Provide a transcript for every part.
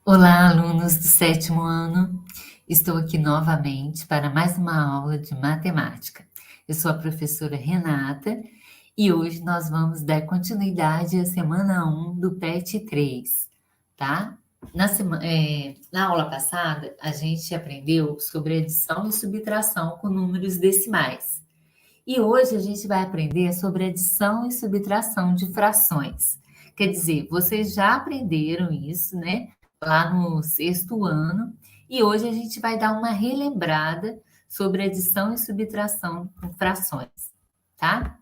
Olá, alunos do sétimo ano. Estou aqui novamente para mais uma aula de matemática. Eu sou a professora Renata e hoje nós vamos dar continuidade à semana 1 do PET 3, tá? Na aula passada, a gente aprendeu sobre adição e subtração com números decimais. E hoje a gente vai aprender sobre adição e subtração de frações. Quer dizer, vocês já aprenderam isso, né? Lá no sexto ano. E hoje a gente vai dar uma relembrada sobre adição e subtração com frações, tá?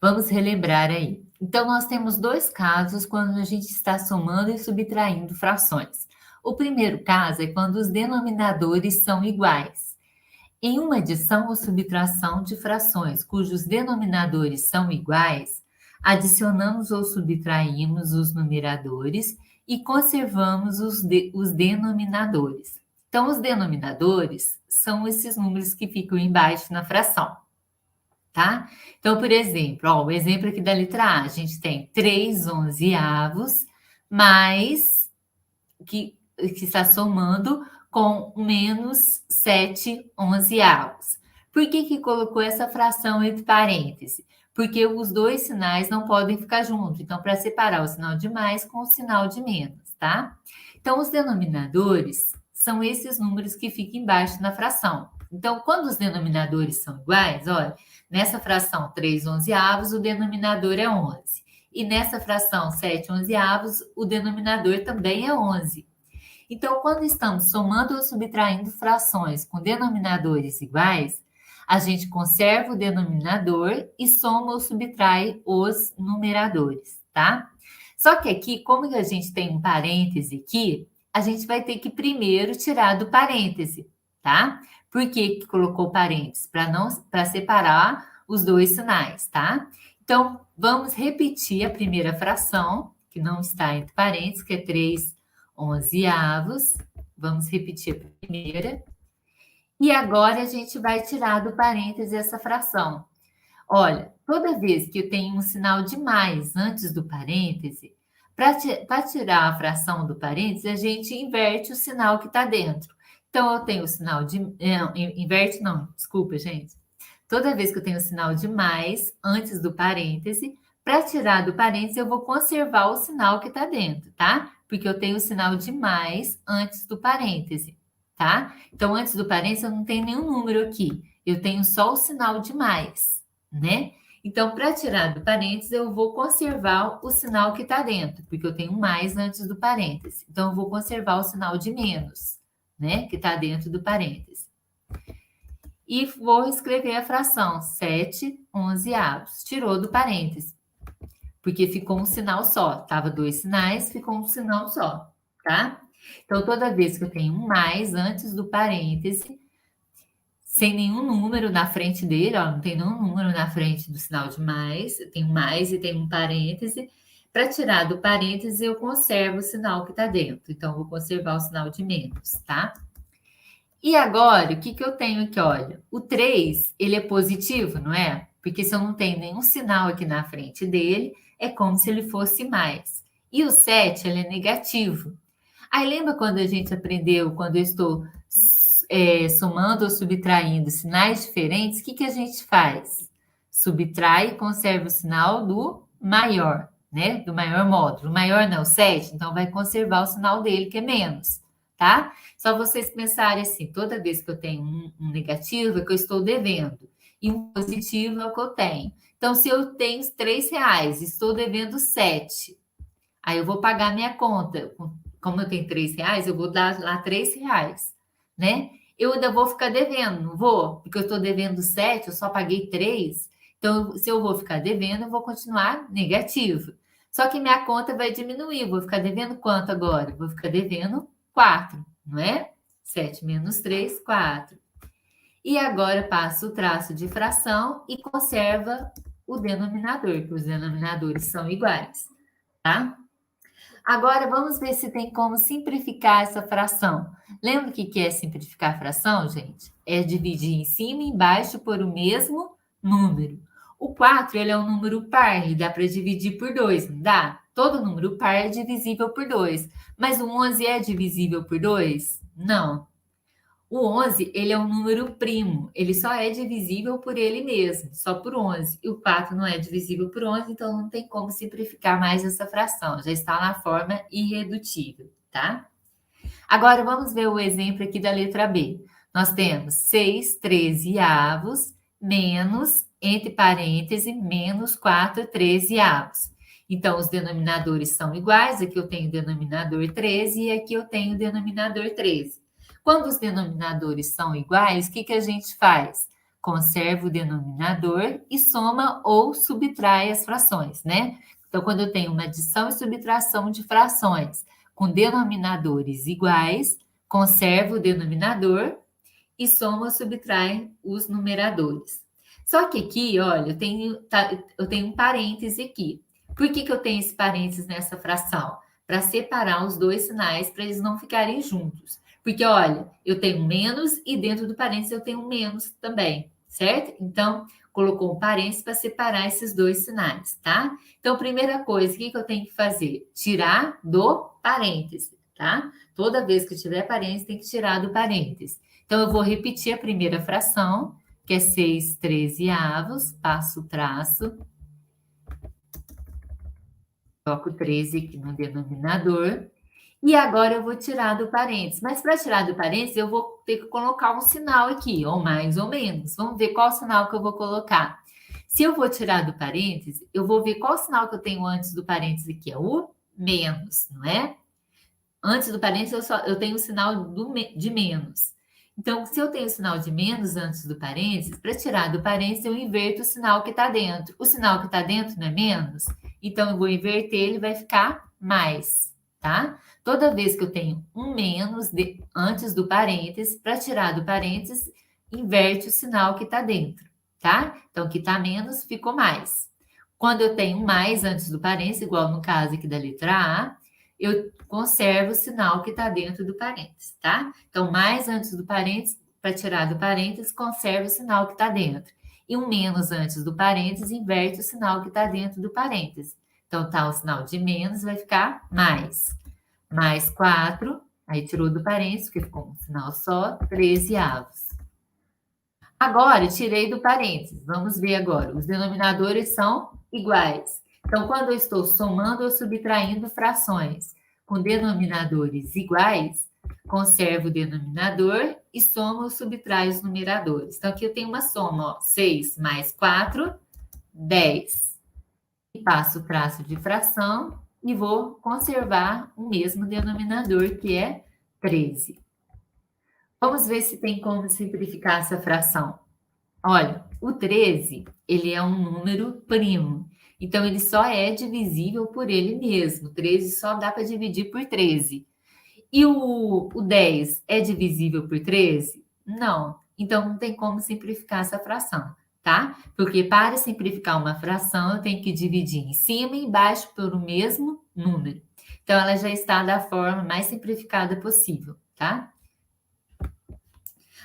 Vamos relembrar aí. Então, nós temos dois casos quando a gente está somando e subtraindo frações. O primeiro caso é quando os denominadores são iguais. Em uma adição ou subtração de frações cujos denominadores são iguais, adicionamos ou subtraímos os numeradores e conservamos os denominadores. Então, os denominadores são esses números que ficam embaixo na fração, tá? Então, por exemplo, o exemplo aqui da letra A, a gente tem 3 onzeavos mais que está somando com menos 7 onzeavos. Por que colocou essa fração entre parênteses? Porque os dois sinais não podem ficar juntos. Então, para separar o sinal de mais com o sinal de menos, tá? Então, os denominadores são esses números que ficam embaixo na fração. Então, quando os denominadores são iguais, olha, nessa fração 3 onzeavos, o denominador é 11. E nessa fração 7 onzeavos, o denominador também é 11. Então, quando estamos somando ou subtraindo frações com denominadores iguais, a gente conserva o denominador e soma ou subtrai os numeradores, tá? Só que aqui, como a gente tem um parêntese aqui, a gente vai ter que primeiro tirar do parêntese, tá? Por que colocou parênteses? Para separar os dois sinais, tá? Então, vamos repetir a primeira fração, que não está entre parênteses, que é 3 onzeavos. Vamos repetir a primeira. E agora a gente vai tirar do parêntese essa fração. Olha, toda vez que eu tenho um sinal de mais antes do parêntese, para tirar a fração do parêntese, a gente inverte o sinal que está dentro. Então, eu tenho o sinal de... inverte não, desculpa, gente. Toda vez que eu tenho o sinal de mais antes do parêntese, para tirar do parêntese, eu vou conservar o sinal que está dentro, tá? Porque eu tenho o sinal de mais antes do parêntese, tá? Então, antes do parêntese, eu não tenho nenhum número aqui. Eu tenho só o sinal de mais, né? Então, para tirar do parêntese, eu vou conservar o sinal que está dentro, porque eu tenho mais antes do parêntese. Então, eu vou conservar o sinal de menos, né? Que está dentro do parêntese. E vou escrever a fração 7 onzeavos. Tirou do parêntese, porque ficou um sinal só. Tava dois sinais, ficou um sinal só, tá? Então, toda vez que eu tenho um mais antes do parêntese, sem nenhum número na frente dele, ó, não tem nenhum número na frente do sinal de mais, eu tenho mais e tenho um parêntese. Para tirar do parêntese, eu conservo o sinal que está dentro. Então, eu vou conservar o sinal de menos, tá? E agora, o que eu tenho aqui? Olha, o 3, ele é positivo, não é? Porque se eu não tenho nenhum sinal aqui na frente dele, é como se ele fosse mais. E o 7, ele é negativo. Aí lembra quando a gente aprendeu, quando eu estou somando ou subtraindo sinais diferentes, o que a gente faz? Subtrai e conserva o sinal do maior, né? Do maior módulo. O maior não é o 7, então vai conservar o sinal dele, que é menos, tá? Só vocês pensarem assim, toda vez que eu tenho um negativo, é que eu estou devendo. E um positivo é o que eu tenho. Então, se eu tenho R$ 3, estou devendo 7. Aí eu vou pagar minha conta. Como eu tenho R$ 3, eu vou dar lá R$ 3, né? Eu ainda vou ficar devendo, não vou? Porque eu estou devendo 7, eu só paguei 3. Então, se eu vou ficar devendo, eu vou continuar negativo. Só que minha conta vai diminuir. Vou ficar devendo quanto agora? Vou ficar devendo 4, não é? 7 menos 3, 4. E agora passo o traço de fração e conserva o denominador, que os denominadores são iguais, tá? Agora vamos ver se tem como simplificar essa fração. Lembra o que é simplificar a fração, gente? É dividir em cima e embaixo por o mesmo número. O 4, ele é um número par, e dá para dividir por 2, não dá? todo número par é divisível por 2. Mas o 11 é divisível por 2? Não. O 11, ele é um número primo, ele só é divisível por ele mesmo, só por 11. E o 4 não é divisível por 11, então não tem como simplificar mais essa fração, já está na forma irredutível, tá? Agora vamos ver o exemplo aqui da letra B. Nós temos 6 13avos menos, entre parênteses, menos 4 13avos. Então, os denominadores são iguais, aqui eu tenho denominador 13 e aqui eu tenho denominador 13. Quando os denominadores são iguais, o que a gente faz? Conserva o denominador e soma ou subtrai as frações, né? Então, quando eu tenho uma adição e subtração de frações com denominadores iguais, conserva o denominador e soma ou subtrai os numeradores. Só que aqui, olha, eu tenho um parêntese aqui. Por que eu tenho esse parênteses nessa fração? Para separar os dois sinais, para eles não ficarem juntos. Porque, olha, eu tenho menos e dentro do parênteses eu tenho menos também, certo? Então, colocou um parênteses para separar esses dois sinais, tá? Então, primeira coisa, o que eu tenho que fazer? Tirar do parêntese, tá? Toda vez que tiver parênteses, tem que tirar do parêntese. Então, eu vou repetir a primeira fração, que é 6 13avos, passo o traço, coloco 13 aqui no denominador, e agora eu vou tirar do parênteses. Mas para tirar do parênteses, eu vou ter que colocar um sinal aqui, ou mais ou menos. Vamos ver qual sinal que eu vou colocar. Se eu vou tirar do parênteses, eu vou ver qual sinal que eu tenho antes do parênteses aqui, é o menos, não é? Antes do parênteses, eu tenho o sinal de menos. Então, se eu tenho o sinal de menos antes do parênteses, para tirar do parênteses, eu inverto o sinal que está dentro. O sinal que está dentro não é menos? Então, eu vou inverter, ele vai ficar mais, tá? Toda vez que eu tenho um menos antes do parênteses, para tirar do parênteses, inverte o sinal que está dentro, tá? Então, que está menos, ficou mais. Quando eu tenho mais antes do parênteses, igual no caso aqui da letra A, eu conservo o sinal que está dentro do parênteses, tá? Então, mais antes do parênteses, para tirar do parênteses, conserva o sinal que está dentro. E um menos antes do parênteses, inverte o sinal que está dentro do parênteses. Então, tá o sinal de menos, vai ficar mais. Mais 4, aí tirou do parênteses, porque ficou um sinal só, 13avos. Agora, tirei do parênteses. Vamos ver agora. Os denominadores são iguais. Então, quando eu estou somando ou subtraindo frações com denominadores iguais, conservo o denominador e somo ou subtraio os numeradores. Então, aqui eu tenho uma soma, ó, 6 mais 4, 10. E passo o traço de fração e vou conservar o mesmo denominador, que é 13. Vamos ver se tem como simplificar essa fração. Olha, o 13, ele é um número primo. Então, ele só é divisível por ele mesmo. 13 só dá para dividir por 13. E o 10 é divisível por 13? Não. Então, não tem como simplificar essa fração, tá? Porque para simplificar uma fração, eu tenho que dividir em cima e embaixo pelo mesmo número. Então, ela já está da forma mais simplificada possível, tá?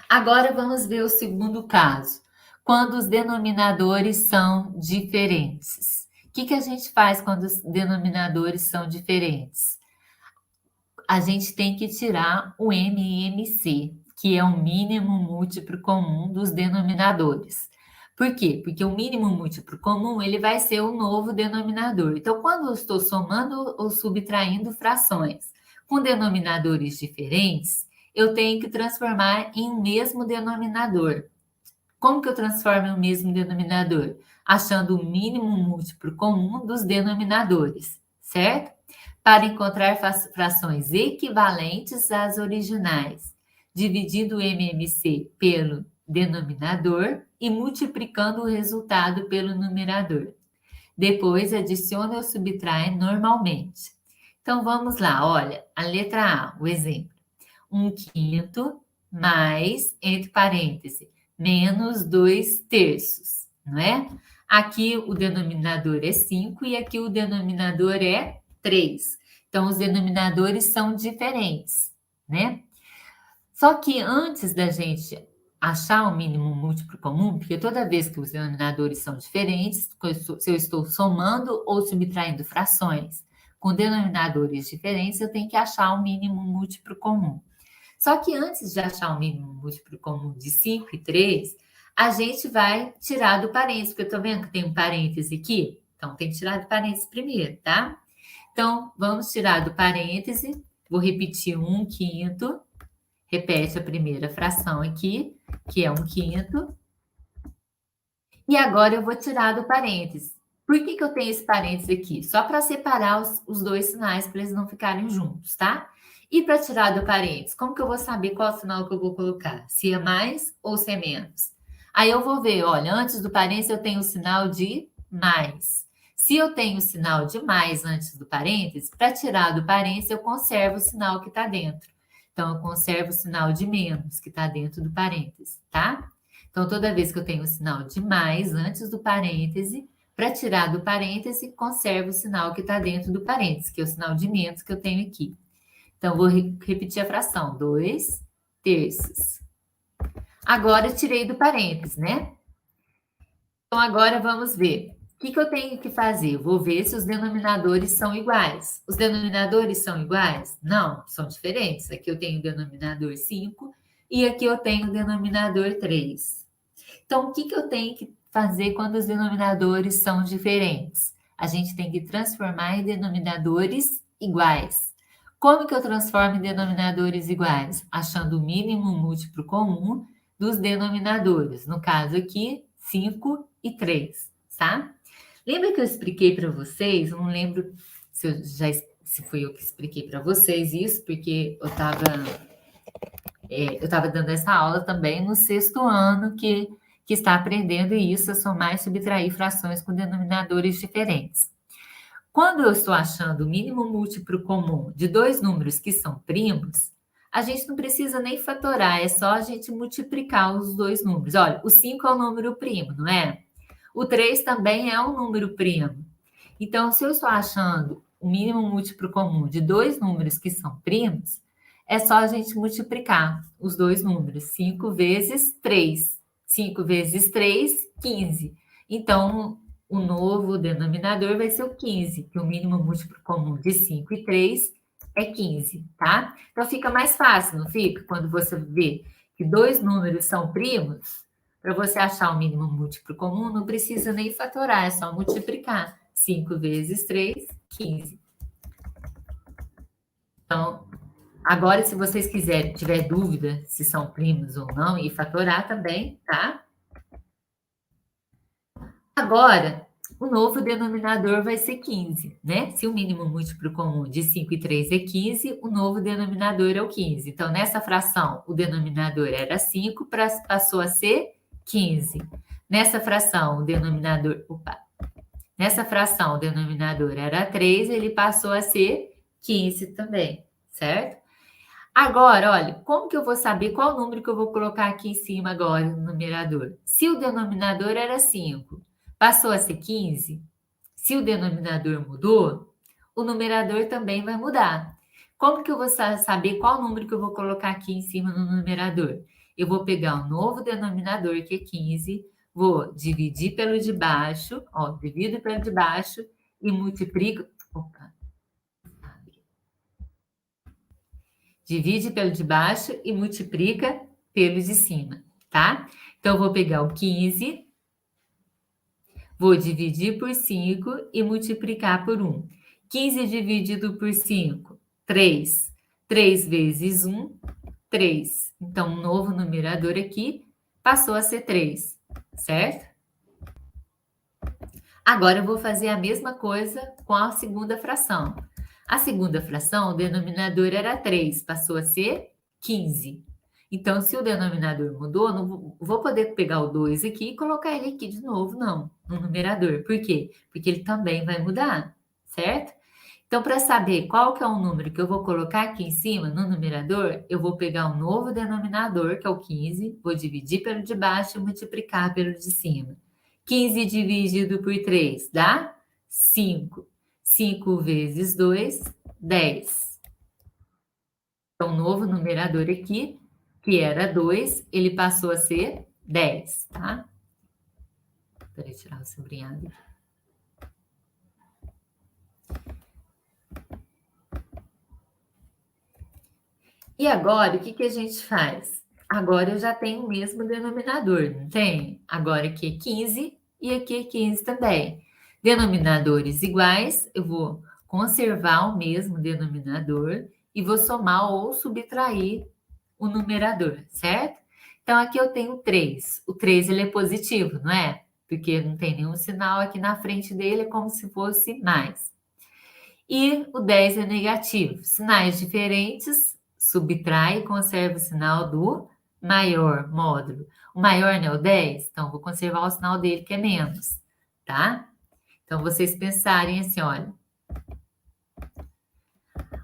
Agora, vamos ver o segundo caso. Quando os denominadores são diferentes. O que a gente faz quando os denominadores são diferentes? A gente tem que tirar o MMC, que é o mínimo múltiplo comum dos denominadores. Por quê? Porque o mínimo múltiplo comum, ele vai ser o novo denominador. Então, quando eu estou somando ou subtraindo frações com denominadores diferentes, eu tenho que transformar em um mesmo denominador. Como que eu transformo em um mesmo denominador? Achando o mínimo múltiplo comum dos denominadores, certo? Para encontrar frações equivalentes às originais, dividindo o MMC pelo denominador e multiplicando o resultado pelo numerador. Depois, adiciona ou subtrai normalmente. Então, vamos lá, olha, a letra A, o exemplo. 1/5 mais, entre parênteses, menos 2/3, não é? Aqui o denominador é 5 e aqui o denominador é 3. Então, os denominadores são diferentes, né? Só que antes da gente achar o mínimo múltiplo comum, porque toda vez que os denominadores são diferentes, se eu estou somando ou subtraindo frações com denominadores diferentes, eu tenho que achar o mínimo múltiplo comum. Só que antes de achar o mínimo múltiplo comum de 5 e 3, a gente vai tirar do parênteses, porque eu estou vendo que tem um parêntese aqui. Então, tem que tirar do parênteses primeiro, tá? Então, vamos tirar do parêntese. Vou repetir 1/5. Repete a primeira fração aqui, que é 1/5. E agora eu vou tirar do parênteses. Por que eu tenho esse parênteses aqui? Só para separar os dois sinais, para eles não ficarem juntos, tá? E para tirar do parênteses, como que eu vou saber qual sinal que eu vou colocar? Se é mais ou se é menos? Aí eu vou ver, olha, antes do parênteses eu tenho o sinal de mais. Se eu tenho o sinal de mais antes do parênteses, para tirar do parênteses eu conservo o sinal que está dentro. Então, eu conservo o sinal de menos que está dentro do parênteses, tá? Então, toda vez que eu tenho o sinal de mais antes do parêntese, para tirar do parêntese, conservo o sinal que está dentro do parêntese, que é o sinal de menos que eu tenho aqui. Então, vou repetir a fração, 2/3. Agora, eu tirei do parêntese, né? Então, agora vamos ver. O que eu tenho que fazer? Vou ver se os denominadores são iguais. Os denominadores são iguais? Não, são diferentes. Aqui eu tenho o denominador 5 e aqui eu tenho o denominador 3. Então, o que eu tenho que fazer quando os denominadores são diferentes? A gente tem que transformar em denominadores iguais. Como que eu transformo em denominadores iguais? Achando o mínimo múltiplo comum dos denominadores. No caso aqui, 5 e 3, tá? Lembra que eu expliquei para vocês? Eu não lembro se foi eu que expliquei para vocês isso, porque eu estava dando essa aula também no 6º ano que está aprendendo isso, a somar e subtrair frações com denominadores diferentes. Quando eu estou achando o mínimo múltiplo comum de dois números que são primos, a gente não precisa nem fatorar, é só a gente multiplicar os dois números. Olha, o 5 é um número primo, não é? O 3 também é um número primo. Então, se eu estou achando o mínimo múltiplo comum de dois números que são primos, é só a gente multiplicar os dois números. 5 vezes 3. 5 vezes 3, 15. Então, o novo denominador vai ser o 15, que o mínimo múltiplo comum de 5 e 3 é 15, tá? Então, fica mais fácil, não fica? Quando você vê que dois números são primos, para você achar o mínimo múltiplo comum, não precisa nem fatorar, é só multiplicar. 5 vezes 3, 15. Então, agora, se vocês quiserem, tiver dúvida se são primos ou não, e fatorar também, tá? Agora, o novo denominador vai ser 15, né? Se o mínimo múltiplo comum de 5 e 3 é 15, o novo denominador é o 15. Então, nessa fração, o denominador era 5, passou a ser 15. Nessa fração, o denominador era 3, ele passou a ser 15 também, certo? Agora, olha, como que eu vou saber qual número que eu vou colocar aqui em cima agora no numerador? Se o denominador era 5, passou a ser 15, se o denominador mudou, o numerador também vai mudar. Como que eu vou saber qual número que eu vou colocar aqui em cima no numerador? Eu vou pegar o novo denominador, que é 15, vou dividir pelo de baixo, ó, divido pelo de baixo e multiplico. Opa. Divide pelo de baixo e multiplica pelo de cima, tá? Então, eu vou pegar o 15, vou dividir por 5 e multiplicar por 1. 15 dividido por 5, 3. 3 vezes 1, 3. Então, um novo numerador aqui passou a ser 3, certo? Agora, eu vou fazer a mesma coisa com a segunda fração. A segunda fração, o denominador era 3, passou a ser 15. Então, se o denominador mudou, não vou poder pegar o 2 aqui e colocar ele aqui de novo, não, no numerador. Por quê? Porque ele também vai mudar, certo? Então, para saber qual que é o número que eu vou colocar aqui em cima, no numerador, eu vou pegar o novo denominador, que é o 15, vou dividir pelo de baixo e multiplicar pelo de cima. 15 dividido por 3 dá 5. 5 vezes 2, 10. Então, o novo numerador aqui, que era 2, ele passou a ser 10, tá? Espera eu tirar o sublinhado aqui. E agora, o que a gente faz? Agora eu já tenho o mesmo denominador, não tem? Agora aqui é 15 e aqui é 15 também. Denominadores iguais, eu vou conservar o mesmo denominador e vou somar ou subtrair o numerador, certo? Então aqui eu tenho 3. O 3 ele é positivo, não é? Porque não tem nenhum sinal aqui na frente dele, é como se fosse mais. E o 10 é negativo. Sinais diferentes, subtrai e conserva o sinal do maior módulo. O maior não é o 10, então vou conservar o sinal dele que é menos, tá? Então vocês pensarem assim, olha,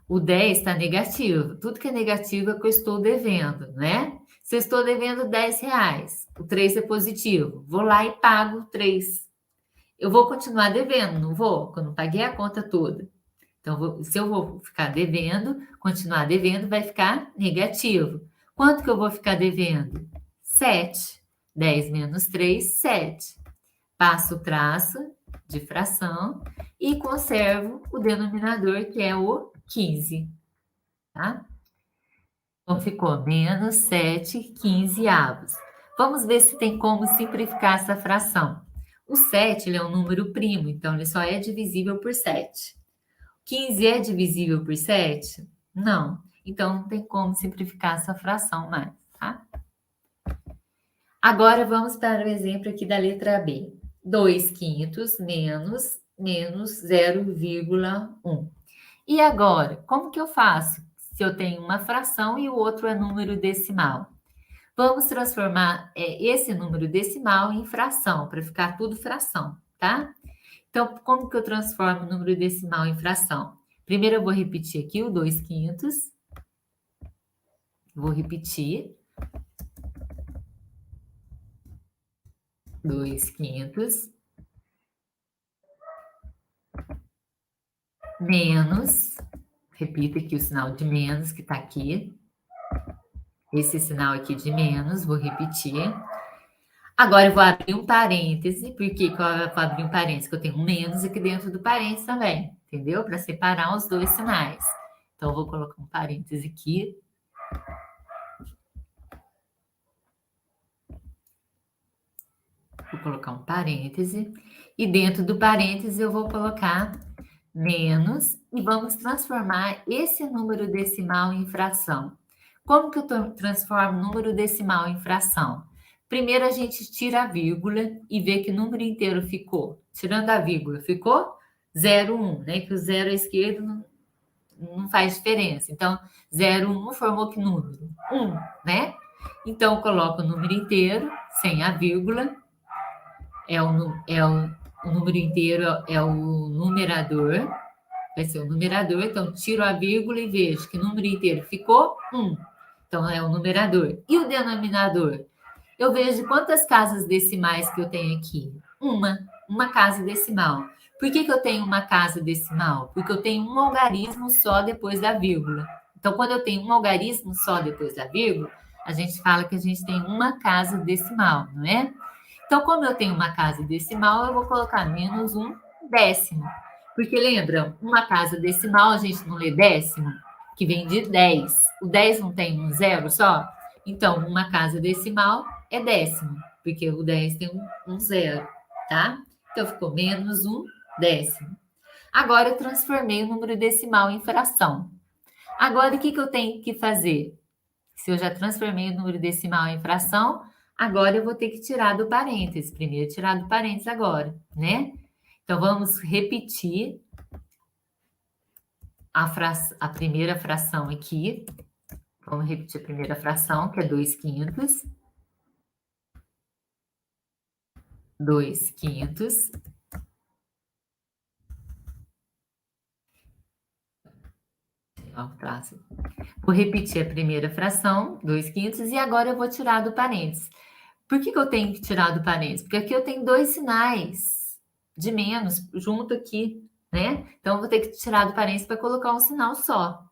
o 10 está negativo. Tudo que é negativo é que eu estou devendo, né? Se eu estou devendo 10 reais, o 3 é positivo. Vou lá e pago 3. Eu vou continuar devendo, não vou? Quando paguei a conta toda. Então, se eu vou ficar devendo, continuar devendo, vai ficar negativo. Quanto que eu vou ficar devendo? 7. 10 menos 3, 7. Passo o traço de fração e conservo o denominador, que é o 15. Tá? Então, ficou menos 7 15avos. Vamos ver se tem como simplificar essa fração. O 7 ele é um número primo, então ele só é divisível por 7. 15 é divisível por 7? Não. Então, não tem como simplificar essa fração mais, tá? Agora, vamos para o exemplo aqui da letra B. 2 quintos menos 0,1. E agora, como que eu faço se eu tenho uma fração e o outro é número decimal? Vamos transformar esse número decimal em fração, para ficar tudo fração, tá? Então, como que eu transformo o número decimal em fração? Primeiro eu vou repetir aqui o 2 quintos. Vou repetir. 2 quintos. Menos. Repita aqui o sinal de menos que está aqui. Esse sinal aqui de menos, vou repetir. Agora eu vou abrir um parêntese. Por que eu vou abrir um parêntese? Porque eu tenho um menos aqui dentro do parêntese também. Entendeu? Para separar os dois sinais. Então, eu vou colocar um parêntese aqui. Vou colocar um parêntese. E dentro do parêntese eu vou colocar menos. E vamos transformar esse número decimal em fração. Como que eu transformo o número decimal em fração? Primeiro a gente tira a vírgula e vê que número inteiro ficou. Tirando a vírgula, ficou 0,1, né? Que o 0 à esquerda não faz diferença. Então, 0,1 formou que número? 1, né? Então, eu coloco o número inteiro, sem a vírgula. O número inteiro é o numerador. Vai ser o numerador. Então, tiro a vírgula e vejo que o número inteiro ficou 1. Então, é o numerador. E o denominador? Eu vejo quantas casas decimais que eu tenho aqui. Uma casa decimal. Por que eu tenho uma casa decimal? Porque eu tenho um algarismo só depois da vírgula. Então, quando eu tenho um algarismo só depois da vírgula, a gente fala que a gente tem uma casa decimal, não é? Então, como eu tenho uma casa decimal, eu vou colocar menos 1/10. Porque lembra, uma casa decimal, a gente não lê décimo, que vem de 10. O 10 não tem um zero só? Então, uma casa decimal é décimo, porque o 10 tem um zero, tá? Então, ficou menos 1/10. Agora, eu transformei o número decimal em fração. Agora, o que eu tenho que fazer? Se eu já transformei o número decimal em fração, agora eu vou ter que tirar do parênteses. Primeiro, tirar do parênteses agora, né? Então, vamos repetir a primeira fração aqui. Vamos repetir a primeira fração, que é 2 quintos. 2 quintos. Vou repetir a primeira fração, 2 quintos, e agora eu vou tirar do parênteses. Por que eu tenho que tirar do parênteses? Porque aqui eu tenho dois sinais de menos junto aqui, né? Então, eu vou ter que tirar do parênteses para colocar um sinal só.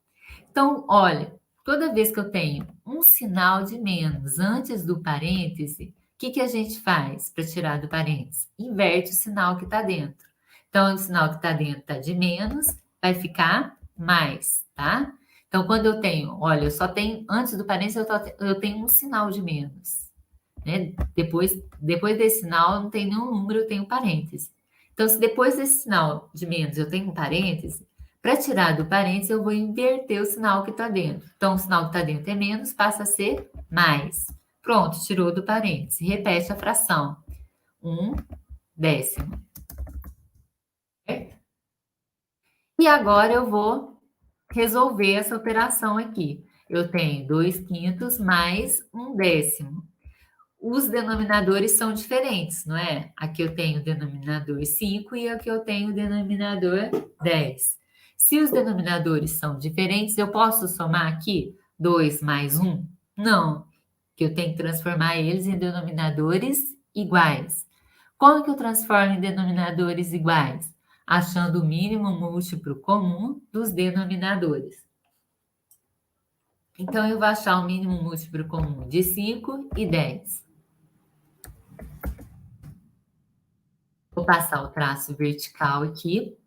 Então, olha, toda vez que eu tenho um sinal de menos antes do parêntese, o que a gente faz para tirar do parênteses? Inverte o sinal que está dentro. Então, o sinal que está dentro está de menos, vai ficar mais, tá? Então, quando eu tenho, olha, eu só tenho, antes do parênteses, eu tenho um sinal de menos. Né? Depois desse sinal, eu não tenho nenhum número, eu tenho parêntese. Então, se depois desse sinal de menos eu tenho um parêntese, para tirar do parênteses, eu vou inverter o sinal que está dentro. Então, o sinal que está dentro é menos, passa a ser mais. Pronto, tirou do parênteses. Repete a fração. 1/10. Certo? E agora eu vou resolver essa operação aqui. Eu tenho 2/5 mais 1/10. Os denominadores são diferentes, não é? Aqui eu tenho o denominador 5 e aqui eu tenho o denominador 10. Se os denominadores são diferentes, eu posso somar aqui 2 mais 1? Não, que eu tenho que transformar eles em denominadores iguais. Como que eu transformo em denominadores iguais? Achando o mínimo múltiplo comum dos denominadores. Então, eu vou achar o mínimo múltiplo comum de 5 e 10. Vou passar o traço vertical aqui.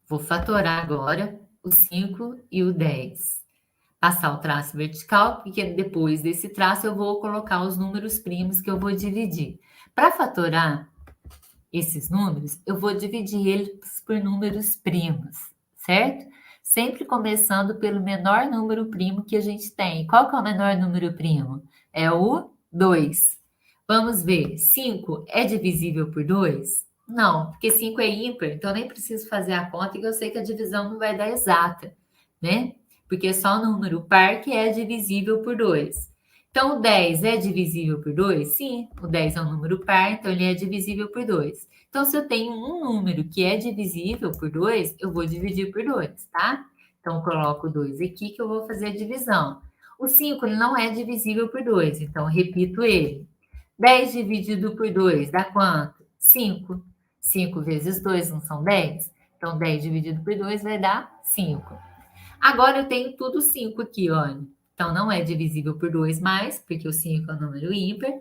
Vou fatorar agora o 5 e o 10. Passar o traço vertical, porque depois desse traço eu vou colocar os números primos que eu vou dividir. Para fatorar esses números, eu vou dividir eles por números primos, certo? Sempre começando pelo menor número primo que a gente tem. Qual que é o menor número primo? É o 2. Vamos ver, 5 é divisível por 2? Não, porque 5 é ímpar, então nem preciso fazer a conta, que eu sei que a divisão não vai dar exata, né? Porque só o número par que é divisível por 2. Então, o 10 é divisível por 2? Sim, o 10 é um número par, então ele é divisível por 2. Então, se eu tenho um número que é divisível por 2, eu vou dividir por 2, tá? Então, eu coloco 2 aqui que eu vou fazer a divisão. O 5 ele não é divisível por 2, então eu repito ele. 10 dividido por 2 dá quanto? 5. 5 vezes 2 não são 10? Então, 10 dividido por 2 vai dar 5. Agora eu tenho tudo 5 aqui, olha. Então, não é divisível por 2 mais, porque o 5 é um número ímpar.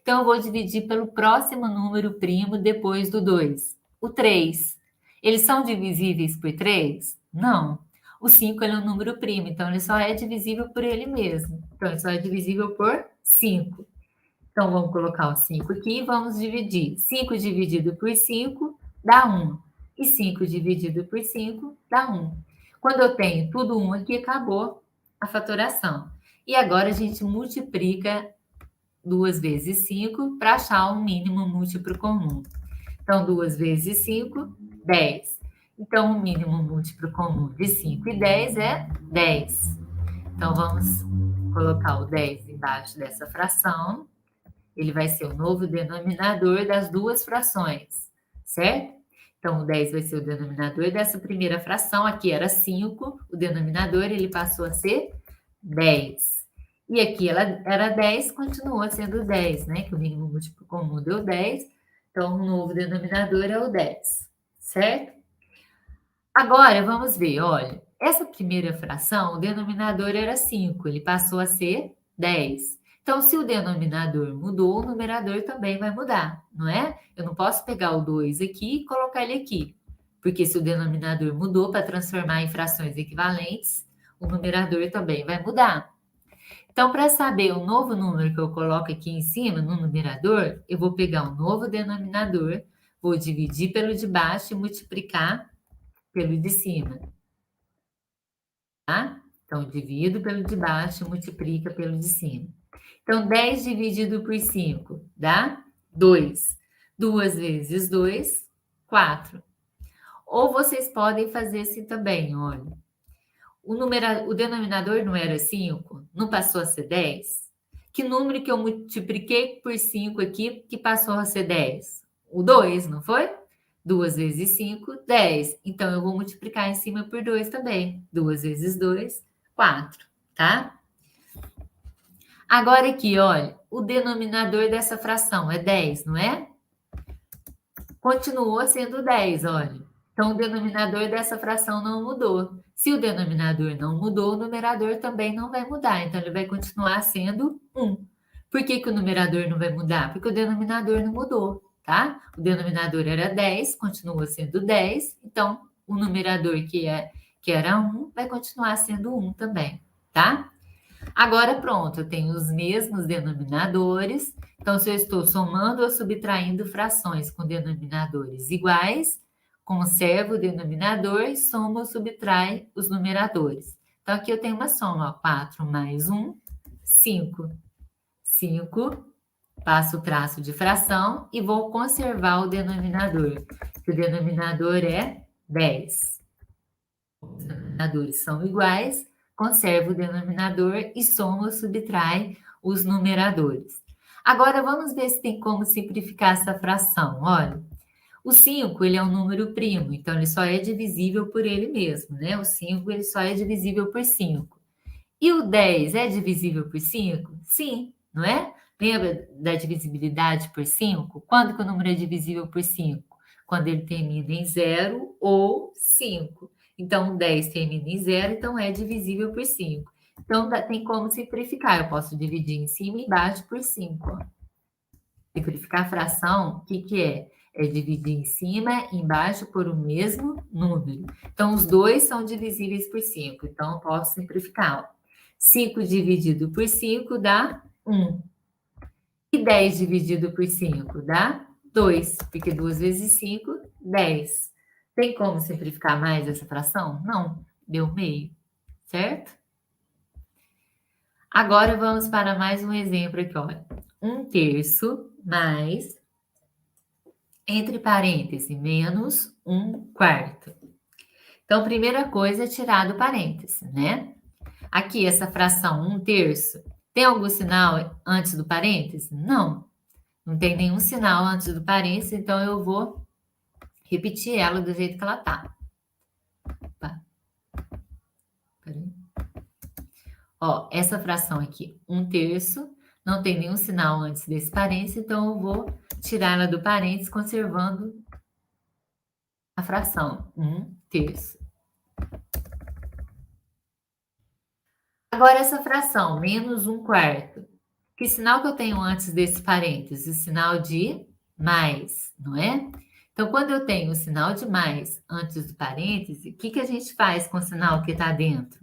Então, eu vou dividir pelo próximo número primo depois do 2, o 3. Eles são divisíveis por 3? Não. O 5 ele é um número primo, então ele só é divisível por ele mesmo. Então, ele só é divisível por 5. Então, vamos colocar o 5 aqui e vamos dividir. 5 dividido por 5 dá 1. E 5 dividido por 5 dá 1. Quando eu tenho tudo 1 aqui, acabou a fatoração. E agora a gente multiplica 2 vezes 5 para achar o mínimo múltiplo comum. Então, 2 vezes 5, 10. Então, o mínimo múltiplo comum de 5 e 10 é 10. Então, vamos colocar o 10 embaixo dessa fração. Ele vai ser o novo denominador das duas frações, certo? Então, o 10 vai ser o denominador dessa primeira fração. Aqui era 5, o denominador ele passou a ser 10. E aqui ela era 10, continuou sendo 10, né? Que o mínimo múltiplo comum deu 10. Então, o novo denominador é o 10, certo? Agora, vamos ver, olha. Essa primeira fração, o denominador era 5, ele passou a ser 10. Então, se o denominador mudou, o numerador também vai mudar, não é? Eu não posso pegar o 2 aqui e colocar ele aqui, porque se o denominador mudou para transformar em frações equivalentes, o numerador também vai mudar. Então, para saber o novo número que eu coloco aqui em cima, no numerador, eu vou pegar o novo denominador, vou dividir pelo de baixo e multiplicar pelo de cima. Tá? Então, divido pelo de baixo, multiplica pelo de cima. Então, 10 dividido por 5 dá 2. 2 vezes 2, 4. Ou vocês podem fazer assim também, olha. O denominador não era 5? Não passou a ser 10? Que número que eu multipliquei por 5 aqui que passou a ser 10? O 2, não foi? 2 vezes 5, 10. Então, eu vou multiplicar em cima por 2 também. 2 vezes 2, 4, tá? Agora aqui, olha, o denominador dessa fração é 10, não é? Continuou sendo 10, olha. Então, o denominador dessa fração não mudou. Se o denominador não mudou, o numerador também não vai mudar. Então, ele vai continuar sendo 1. Por que que o numerador não vai mudar? Porque o denominador não mudou, tá? O denominador era 10, continua sendo 10, então o numerador que era 1 vai continuar sendo 1 também, tá? Agora pronto, eu tenho os mesmos denominadores, então se eu estou somando ou subtraindo frações com denominadores iguais, conservo o denominador e soma ou subtrai os numeradores. Então aqui eu tenho uma soma, ó, 4 mais 1, 5. 5, passo o traço de fração e vou conservar o denominador, que o denominador é 10. Os denominadores são iguais, conservo o denominador e soma ou subtrai os numeradores. Agora vamos ver se tem como simplificar essa fração. Olha, o 5 ele é um número primo, então ele só é divisível por ele mesmo, né? O 5 ele só é divisível por 5. E o 10 é divisível por 5? Sim, não é? Lembra da divisibilidade por 5? Quando que o número é divisível por 5? Quando ele termina em 0 ou 5. Então, o 10 termina em 0, então é divisível por 5. Então, tem como simplificar. Eu posso dividir em cima e embaixo por 5. Ó. Simplificar a fração, o que é? É dividir em cima e embaixo por o mesmo número. Então, os dois são divisíveis por 5. Então, eu posso simplificar. Ó. 5 dividido por 5 dá 1. E 10 dividido por 5 dá 2, porque 2 vezes 5, 10. Tem como simplificar mais essa fração? Não, deu meio, certo? Agora vamos para mais um exemplo aqui, olha. 1/3 mais, entre parênteses, menos 1/4. Então, primeira coisa é tirar do parêntese, né? Aqui, essa fração 1/3, tem algum sinal antes do parêntese? Não, não tem nenhum sinal antes do parêntese, então eu vou repetir ela do jeito que ela tá. Opa. Peraí. Ó, essa fração aqui, 1/3, não tem nenhum sinal antes desse parêntese, então eu vou tirar ela do parêntese, conservando a fração 1/3. Agora, essa fração, menos 1/4. Que sinal que eu tenho antes desse parêntese? O sinal de mais, não é? Então, quando eu tenho o sinal de mais antes do parêntese, o que a gente faz com o sinal que está dentro?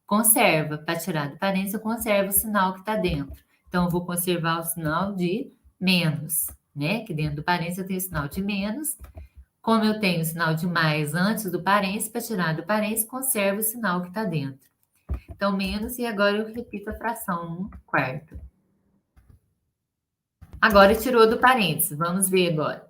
Conserva. Para tirar do parêntese, eu conservo o sinal que está dentro. Então, eu vou conservar o sinal de menos, né? Que dentro do parêntese eu tenho o sinal de menos. Como eu tenho o sinal de mais antes do parêntese, para tirar do parêntese, conservo o sinal que está dentro. Então, menos, e agora eu repito a fração 1/4. Agora tirou do parênteses, vamos ver agora.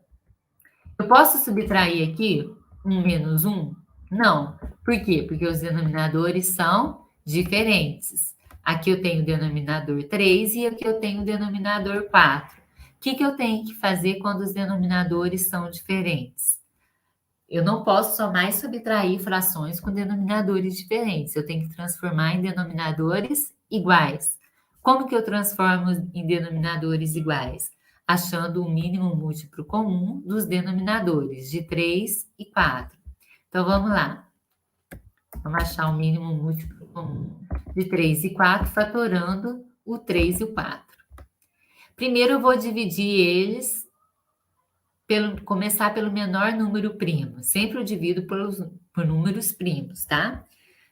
Eu posso subtrair aqui 1 menos 1? Não. Por quê? Porque os denominadores são diferentes. Aqui eu tenho o denominador 3 e aqui eu tenho o denominador 4. O que eu tenho que fazer quando os denominadores são diferentes? Eu não posso somar e subtrair frações com denominadores diferentes. Eu tenho que transformar em denominadores iguais. Como que eu transformo em denominadores iguais? Achando o mínimo múltiplo comum dos denominadores, de 3 e 4. Então, vamos lá. Vamos achar o mínimo múltiplo comum de 3 e 4, fatorando o 3 e o 4. Primeiro, eu vou dividir eles, começar pelo menor número primo. Sempre eu divido por números primos, tá?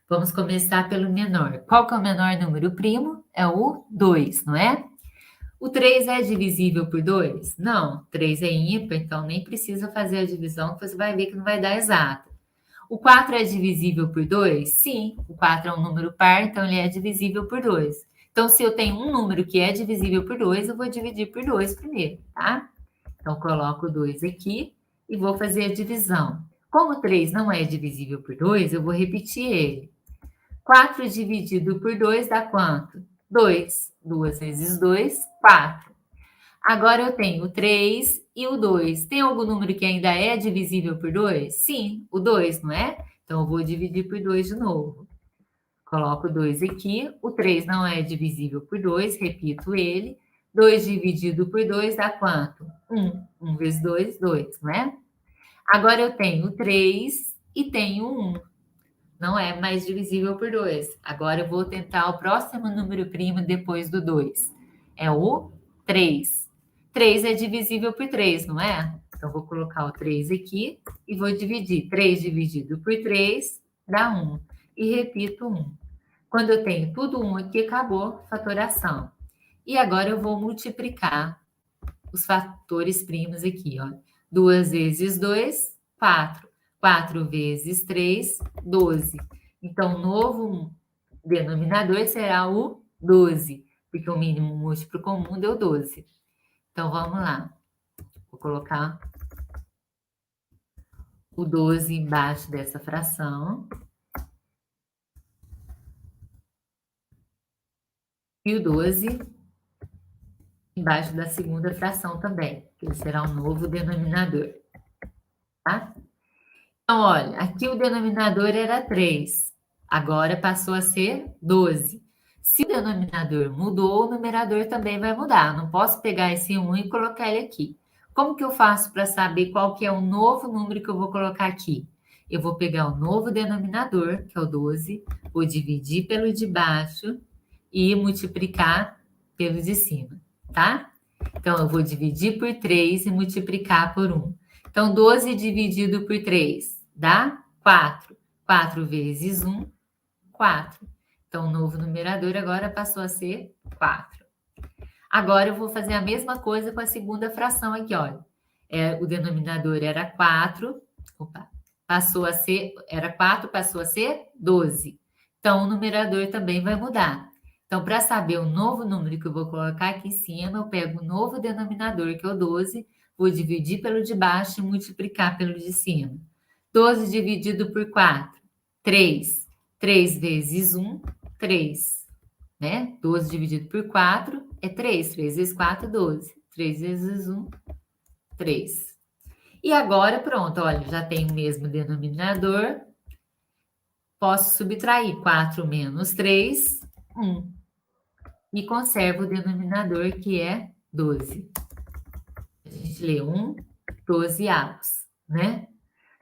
Vamos começar pelo menor. Qual que é o menor número primo? É o 2, não é? O 3 é divisível por 2? Não, 3 é ímpar, então nem precisa fazer a divisão, que você vai ver que não vai dar exato. O 4 é divisível por 2? Sim, o 4 é um número par, então ele é divisível por 2. Então, se eu tenho um número que é divisível por 2, eu vou dividir por 2 primeiro, tá? Então, coloco 2 aqui e vou fazer a divisão. Como 3 não é divisível por 2, eu vou repetir ele. 4 dividido por 2 dá quanto? 2. 2 vezes 2, 4. Agora eu tenho o 3 e o 2. Tem algum número que ainda é divisível por 2? Sim, o 2, não é? Então, eu vou dividir por 2 de novo. Coloco 2 aqui. O 3 não é divisível por 2, repito ele. 2 dividido por 2 dá quanto? 1. 1 vezes 2, 2, não é? Agora eu tenho 3 e tenho 1. Não é mais divisível por 2. Agora eu vou tentar o próximo número primo depois do 2. É o 3. 3 é divisível por 3, não é? Então, vou colocar o 3 aqui e vou dividir. 3 dividido por 3 dá 1. E repito 1. Quando eu tenho tudo 1 aqui, acabou a fatoração. E agora eu vou multiplicar os fatores primos aqui, ó. 2 vezes 2, 4. 4 vezes 3, 12. Então, o novo denominador será o 12, porque o mínimo múltiplo comum deu 12. Então, vamos lá. Vou colocar o 12 embaixo dessa fração. E o 12 embaixo da segunda fração também, que será um novo denominador. Tá? Então, olha, aqui o denominador era 3, agora passou a ser 12. Se o denominador mudou, o numerador também vai mudar. Não posso pegar esse 1 e colocar ele aqui. Como que eu faço para saber qual que é o novo número que eu vou colocar aqui? Eu vou pegar o novo denominador, que é o 12, vou dividir pelo de baixo e multiplicar pelo de cima, tá? Então, eu vou dividir por 3 e multiplicar por 1. Então, 12 dividido por 3 dá 4. 4 vezes 1, 4. Então, o novo numerador agora passou a ser 4. Agora, eu vou fazer a mesma coisa com a segunda fração aqui, olha. O denominador era 4, passou a ser 12. Então, o numerador também vai mudar. Então, para saber o novo número que eu vou colocar aqui em cima, eu pego o novo denominador, que é o 12, vou dividir pelo de baixo e multiplicar pelo de cima. 12 dividido por 4, 3. 3 vezes 1, 3. Né? 12 dividido por 4 é 3. 3 vezes 4, 12. 3 vezes 1, 3. E agora, pronto, olha, já tem o mesmo denominador. Posso subtrair 4 menos 3, 1. E conservo o denominador, que é 12. A gente lê 1, 12 avos, né?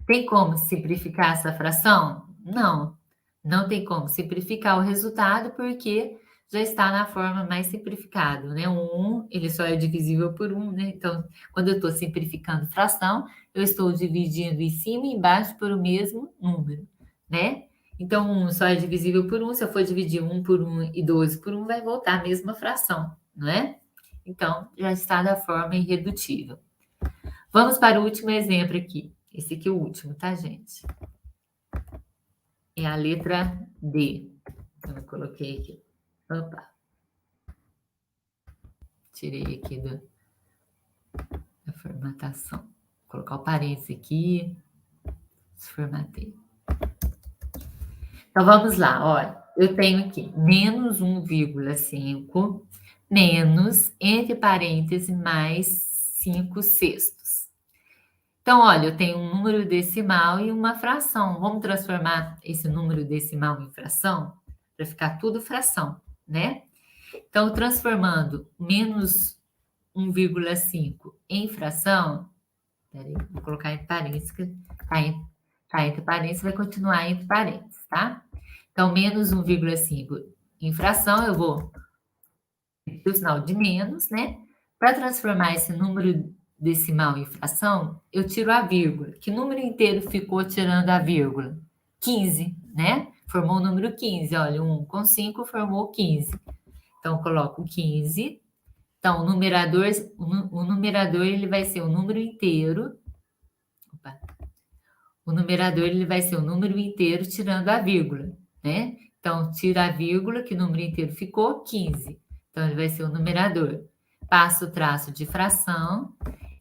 Tem como simplificar essa fração? Não, não tem como simplificar o resultado, porque já está na forma mais simplificada, né? O 1, ele só é divisível por 1, né? Então, quando eu estou simplificando fração, eu estou dividindo em cima e embaixo por o mesmo número, né? Então, 1 só é divisível por 1, se eu for dividir 1 por 1 e 12 por 1, vai voltar a mesma fração, não é? Então, já está da forma irredutível. Vamos para o último exemplo aqui. Esse aqui é o último, tá, gente? É a letra D. Eu coloquei aqui. Opa. Tirei aqui da formatação. Vou colocar o parênteses aqui. Desformatei. Então, vamos lá. Olha, eu tenho aqui menos 1,5 menos, entre parênteses, mais 5 sextos. Então, olha, eu tenho um número decimal e uma fração. Vamos transformar esse número decimal em fração? Para ficar tudo fração, né? Então, transformando menos 1,5 em fração, peraí, vou colocar entre parênteses, tá entre parênteses, vai continuar entre parênteses, tá? Então, menos 1,5 em fração, eu vou o sinal de menos, né? Para transformar esse número decimal em fração, eu tiro a vírgula. Que número inteiro ficou tirando a vírgula? 15, né? Formou o número 15. Olha, 1 com 5 formou 15. Então, eu coloco 15. Então, o numerador ele vai ser o número inteiro. Opa. O numerador ele vai ser o número inteiro tirando a vírgula, né? Então, tira a vírgula, que o número inteiro ficou 15. Então, ele vai ser o numerador. Passa o traço de fração.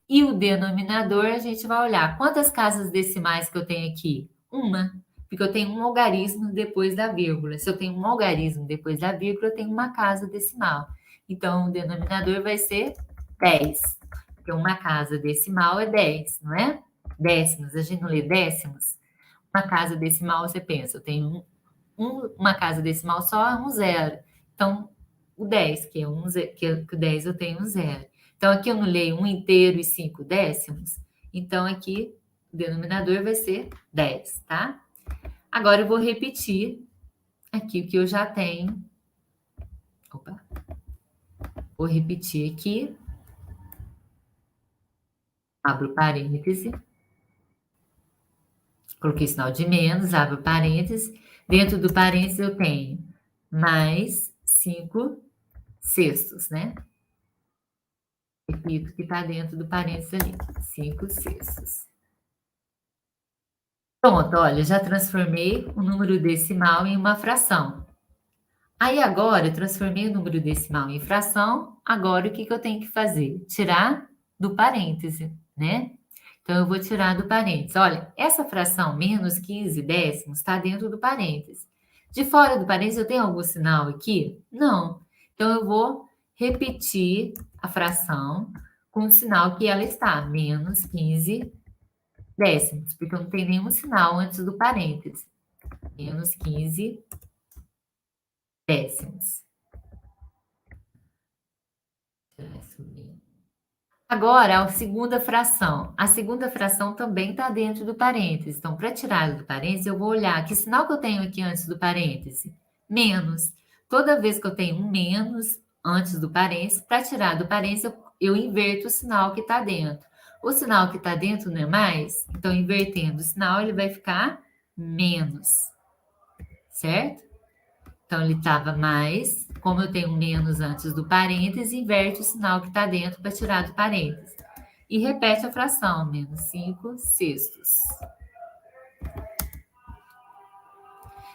E o denominador, a gente vai olhar quantas casas decimais que eu tenho aqui? Uma, porque eu tenho um algarismo depois da vírgula. Se eu tenho um algarismo depois da vírgula, eu tenho uma casa decimal. Então, o denominador vai ser 10. Porque uma casa decimal é 10, não é? Décimos, a gente não lê décimos. Uma casa decimal, você pensa, eu tenho uma casa decimal só é um zero. Então, o 10, que é o 10 eu tenho um zero. Então, aqui eu não leio 1 inteiro e 5 décimos. Então, aqui o denominador vai ser 10, tá? Agora eu vou repetir aqui o que eu já tenho. Opa. Vou repetir aqui. abro parêntese, coloquei sinal de menos, abro parêntese, dentro do parêntese eu tenho mais 5 sextos, né? Repito que está dentro do parênteses ali, 5 sextos. Pronto, olha, já transformei o número decimal em uma fração. Aí agora, eu transformei o número decimal em fração, agora o que eu tenho que fazer? Tirar do parêntese, né? Então, eu vou tirar do parêntese. Olha, essa fração, menos 15 décimos, está dentro do parêntese. De fora do parêntese, eu tenho algum sinal aqui? Não. Então, eu vou repetir a fração com o sinal que ela está, menos 15 décimos, porque eu não tenho nenhum sinal antes do parêntese. Menos 15 décimos. Agora, a segunda fração. A segunda fração também está dentro do parêntese. Então, para tirar do parêntese, eu vou olhar que sinal que eu tenho aqui antes do parêntese? Menos. Toda vez que eu tenho um menos antes do parêntese, para tirar do parêntese, eu inverto o sinal que está dentro. O sinal que está dentro não é mais? Então, invertendo o sinal, ele vai ficar menos. Certo? Então, ele estava mais, como eu tenho menos antes do parêntese, inverte o sinal que está dentro para tirar do parêntese. E repete a fração, menos 5 sextos.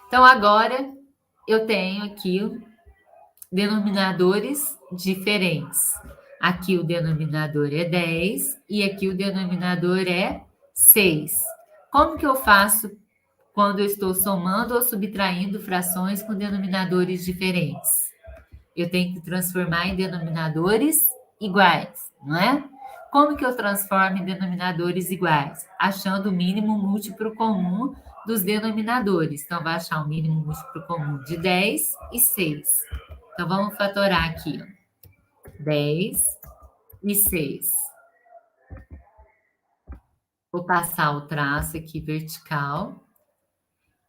Então, agora, eu tenho aqui denominadores diferentes. Aqui o denominador é 10 e aqui o denominador é 6. Como que eu faço quando eu estou somando ou subtraindo frações com denominadores diferentes? Eu tenho que transformar em denominadores iguais, não é? Como que eu transformo em denominadores iguais? Achando o mínimo múltiplo comum dos denominadores. Então, vai achar o mínimo múltiplo comum de 10 e 6. Então, vamos fatorar aqui, ó. 10 e 6. Vou passar o traço aqui vertical,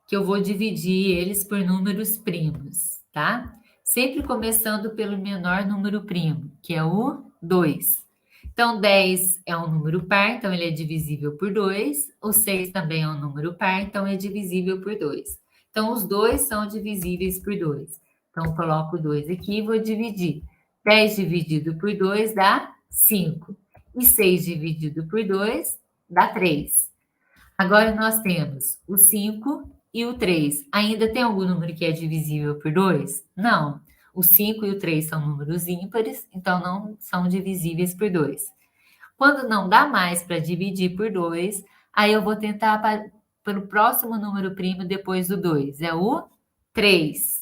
que eu vou dividir eles por números primos, tá? Sempre começando pelo menor número primo, que é o 2. Então, 10 é um número par, então ele é divisível por 2. O 6 também é um número par, então é divisível por 2. Então, os dois são divisíveis por 2. Então, eu coloco 2 aqui e vou dividir. 10 dividido por 2 dá 5. E 6 dividido por 2 dá 3. Agora, nós temos o 5 e o 3. Ainda tem algum número que é divisível por 2? Não. O 5 e o 3 são números ímpares, então não são divisíveis por 2. Quando não dá mais para dividir por 2, aí eu vou tentar para o próximo número primo depois do 2. É o 3.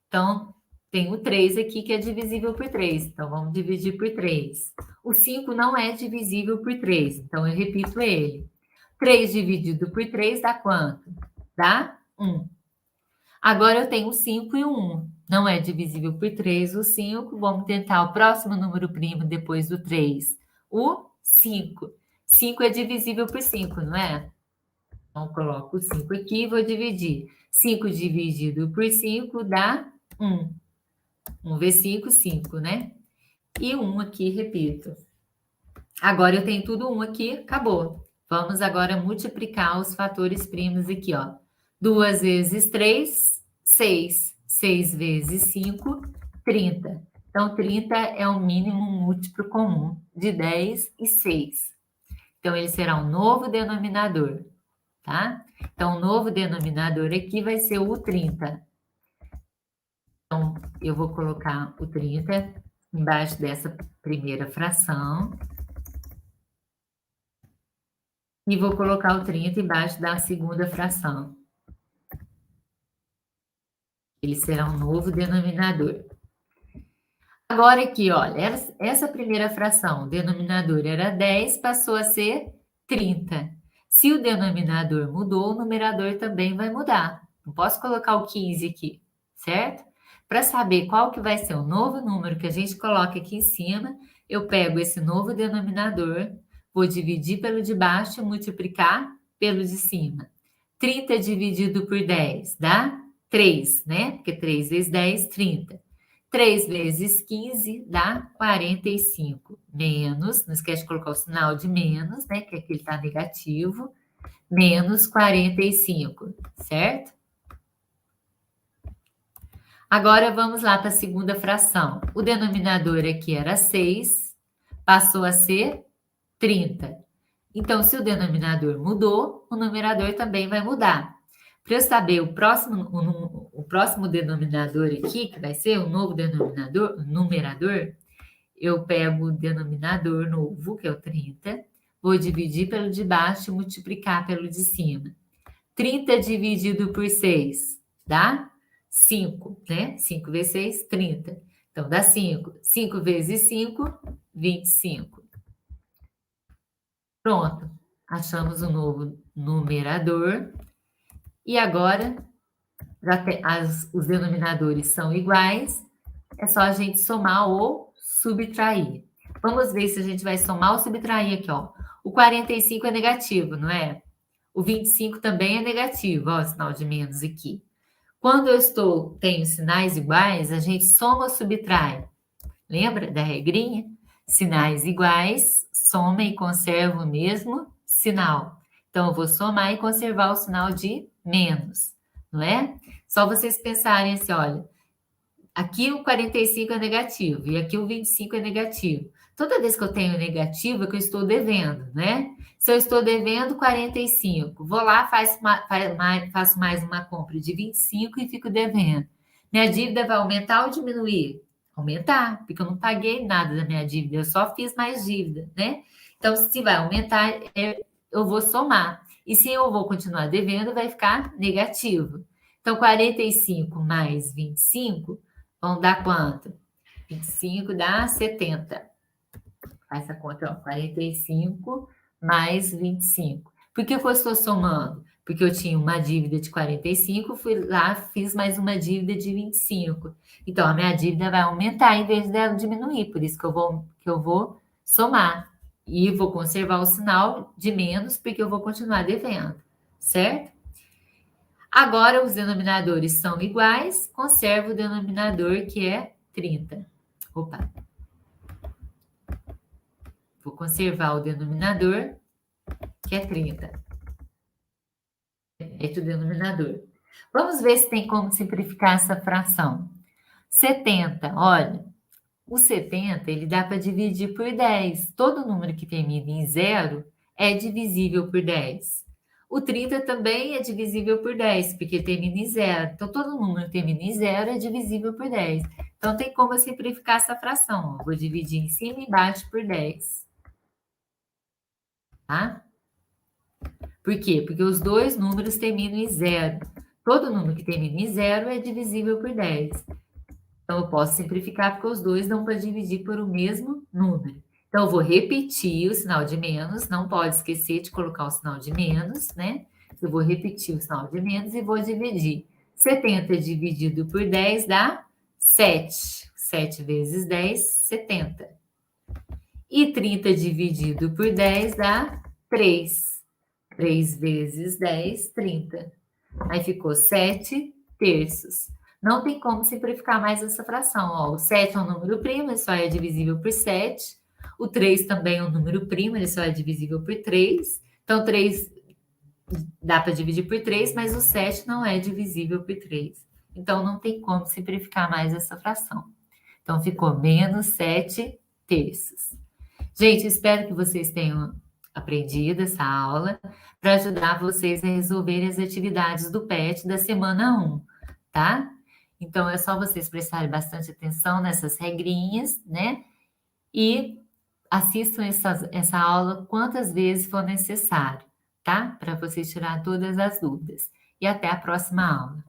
Então, tem o 3 aqui que é divisível por 3. Então, vamos dividir por 3. O 5 não é divisível por 3, então eu repito ele. 3 dividido por 3 dá quanto? Dá 1. Agora eu tenho o 5 e o 1. Não é divisível por 3 o 5. Vamos tentar o próximo número primo depois do 3. O 5. 5 é divisível por 5, não é? Então, coloco o 5 aqui e vou dividir. 5 dividido por 5 dá 1. 1 vezes 5, 5, né? E 1 aqui, repito. Agora eu tenho tudo 1 aqui, acabou. Vamos agora multiplicar os fatores primos aqui, ó. 2 vezes 3, 6. 6 vezes 5, 30. Então, 30 é o mínimo múltiplo comum de 10 e 6. Então, ele será um novo denominador, tá? Então, o novo denominador aqui vai ser o 30. Então, eu vou colocar o 30 embaixo dessa primeira fração. E vou colocar o 30 embaixo da segunda fração. Ele será um novo denominador. Agora aqui, olha, essa primeira fração, o denominador era 10, passou a ser 30. Se o denominador mudou, o numerador também vai mudar. Não posso colocar o 15 aqui, certo? Para saber qual que vai ser o novo número que a gente coloca aqui em cima, eu pego esse novo denominador, vou dividir pelo de baixo e multiplicar pelo de cima. 30 dividido por 10 dá 3, né? Porque 3 vezes 10, 30. 3 vezes 15 dá 45. Menos, não esquece de colocar o sinal de menos, né? Que aqui ele está negativo. Menos 45, certo? Agora vamos lá para a segunda fração. O denominador aqui era 6, passou a ser 30. Então, se o denominador mudou, o numerador também vai mudar. Para eu saber o próximo denominador aqui, que vai ser o novo denominador, numerador, eu pego o denominador novo, que é o 30, vou dividir pelo de baixo e multiplicar pelo de cima. 30 dividido por 6 dá 5, né? 5 vezes 6, 30. Então, dá 5. 5 vezes 5, 25. Pronto. Achamos o novo numerador. E agora, os denominadores são iguais. É só a gente somar ou subtrair. Vamos ver se a gente vai somar ou subtrair aqui, ó. O 45 é negativo, não é? O 25 também é negativo, ó, o sinal de menos aqui. Quando eu tenho sinais iguais, a gente soma ou subtrai. Lembra da regrinha? Sinais iguais, soma e conserva o mesmo sinal. Então, eu vou somar e conservar o sinal de menos, não é? Só vocês pensarem assim, olha, aqui o 45 é negativo e aqui o 25 é negativo. Toda vez que eu tenho negativo é que eu estou devendo, né? Se eu estou devendo 45, vou lá, faço mais uma compra de 25 e fico devendo. Minha dívida vai aumentar ou diminuir? Aumentar, porque eu não paguei nada da minha dívida, eu só fiz mais dívida, né? Então, se vai aumentar, eu vou somar. E se eu vou continuar devendo, vai ficar negativo. Então, 45 mais 25 vão dar quanto? 25 dá 70. Faz essa conta, ó, 45 mais 25. Por que eu estou somando? Porque eu tinha uma dívida de 45, fui lá, fiz mais uma dívida de 25. Então, a minha dívida vai aumentar em vez dela diminuir. Por isso que eu vou somar. E vou conservar o sinal de menos, porque eu vou continuar devendo. Certo? Agora, os denominadores são iguais. Conservo o denominador, que é 30. Opa! Vou conservar o denominador, que é 30. É o denominador. Vamos ver se tem como simplificar essa fração. 70, olha, o 70 ele dá para dividir por 10. Todo número que termina em 0 é divisível por 10. O 30 também é divisível por 10, porque termina em 0. Então, todo número que termina em 0 é divisível por 10. Então, tem como eu simplificar essa fração. Vou dividir em cima e embaixo por 10. Tá? Por quê? Porque os dois números terminam em 0. Todo número que termina em 0 é divisível por 10. Então, eu posso simplificar porque os dois dão para dividir por o mesmo número. Então, eu vou repetir o sinal de menos, não pode esquecer de colocar o sinal de menos, né? Eu vou repetir o sinal de menos e vou dividir. 70 dividido por 10 dá 7. 7 vezes 10, 70. E 30 dividido por 10 dá 3. 3 vezes 10, 30. Aí ficou 7 terços. Não tem como simplificar mais essa fração. Ó, o 7 é um número primo, ele só é divisível por 7. O 3 também é um número primo, ele só é divisível por 3. Então, 3 dá para dividir por 3, mas o 7 não é divisível por 3. Então, não tem como simplificar mais essa fração. Então, ficou menos 7 terços. Gente, espero que vocês tenham aprendido essa aula para ajudar vocês a resolverem as atividades do PET da semana 1, tá? Então, é só vocês prestarem bastante atenção nessas regrinhas, né? E assistam essa aula quantas vezes for necessário, tá? Para vocês tirar todas as dúvidas. E até a próxima aula.